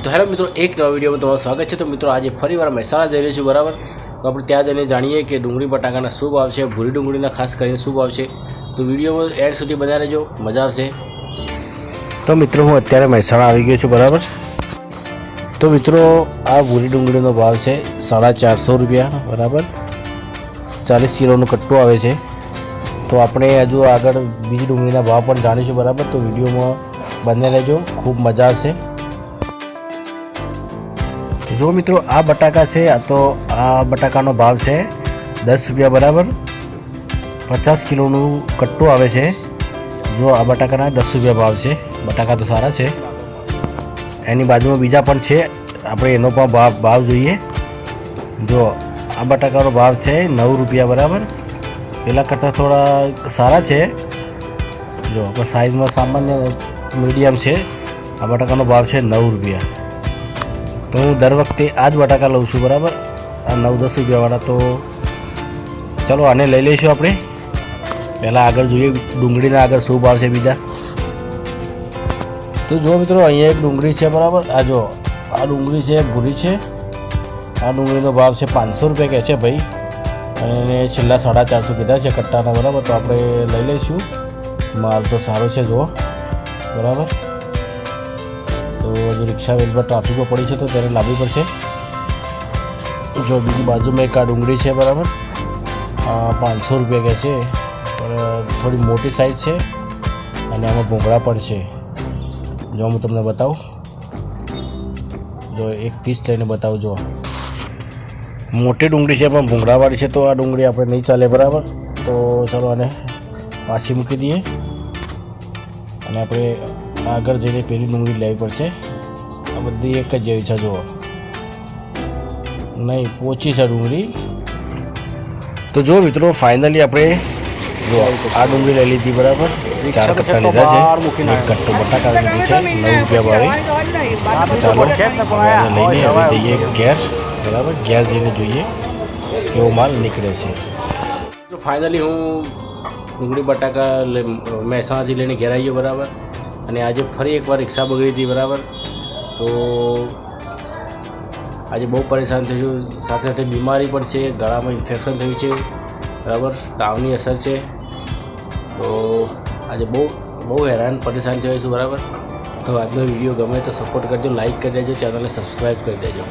तो हेलो मित्रों, एक नवा वीडियो में તમારું સ્વાગત છે। तो मित्रों आज फरीવાર મહેસાણા જઈ રહ્યો છું બરાબર। तो આપણે ત્યાં જઈને જાણીએ કે ડુંગળી બટાકાના શું ભાવ છે, ભૂરી ડુંગળીના ખાસ કરીને શું ભાવ છે। તો વિડીયોમાં એન્ડ સુધી બન્યા રહેજો, મજા આવશે। તો મિત્રો હું અત્યારે મહેસાણા આવી ગયો છું બરાબર। તો મિત્રો આ ભૂરી ડુંગળીનો ભાવ છે 450 રૂપિયા બરાબર। 40 કિલોનો કટ્ટો આવે છે। તો આપણે હજુ આગળ બીજી ડુંગળીના ભાવ પણ જાણીશું બરાબર। તો વિડીયોમાં બને રહેજો, ખૂબ મજા આવશે। जो मित्रों आ बटाका है तो आ बटाका भाव है 10 रुपया बराबर। 50 किलो कट्टो आवे छे। जो आ बटाका 10 रुपया भाव है। बटाका तो सारा है। एनी बाजू में बीजा पण छे, आपणे एनो पण भाव जोईए। जो आ बटाका भाव है 9 रुपया बराबर। पेला करता थोड़ा सारा है। जो साइज में सामान्य मीडियम है। आ बटाका भाव है 9 रुपया। तो हूँ दर वखते आज बटाका लऊँ छूँ बराबर। आ 9-10 रुपया वाला। तो चलो आने लई लईशुं आपणे। पहला आगळ जोईए डूंगळीना आगळ शुं भाव छे बीजा। तो जो मित्रों अहींया एक डूंगળી है बराबर। आ जो आ डूंगળી है भूरी है। आ डूंगળીનો भाव है 500 रुपया कहे छे भाई। अने छेल्ला 450 कीधा छे कट्टाना बराबर। तो आपणे लई लईशुं। माल तो सारो छे जो बराबर। तो जो रिक्शा वेल पर ट्राफिक में पड़ी है तो तेरे लावी पड़े। जो बीजी बाजू में एक आ डूंगળી है बराबर। 500 रुपया कहे छे, पर थोड़ी मोटी साइज है। अने आमां भूंगळा पण छे। जो हूँ तमने बताऊँ, जो एक पीस लईने बताऊँ। जो मोटी डूंगળી है पण भूंगळावाળી है। तो आ डूंगળી आपणे नहीं चाले बराबर। तो चलो आने पाछी मूकी दीए अने आपणे आगळ जईने पेली डूंगળી लेवी पड़शे। आ बधी एक ज जेवी छे। जो नहीं पोची छे डूंगળી। तो जो मित्रों फाइनली आपणे जो आ डूंगળી लई लीधी बराबर। 4 कट्टा लीधा छे। एक कट्टो बटाका लीधो छे 9 रुपया भावे। चालो लईने हवे जईए घेर बराबर। घेर जईने जोईए केवो माल निकळे छे। तो फाइनली हूँ डूंगળી बटाका મહેસાણાથી લઈને ઘેર આવી ગયો બરાબર। અને આજે ફરી એકવાર રિક્ષા બગડી હતી બરાબર। તો આજે બહુ પરેશાન થઈ છું। સાથે સાથે બીમારી પણ છે, ગળામાં ઇન્ફેક્શન થયું છે બરાબર। તાવની અસર છે। તો આજે બહુ હેરાન પરેશાન થયો છું બરાબર। તો આજનો વિડીયો ગમે તો સપોર્ટ કરજો, લાઇક કરી દેજો, ચેનલને સબસ્ક્રાઈબ કરી દેજો।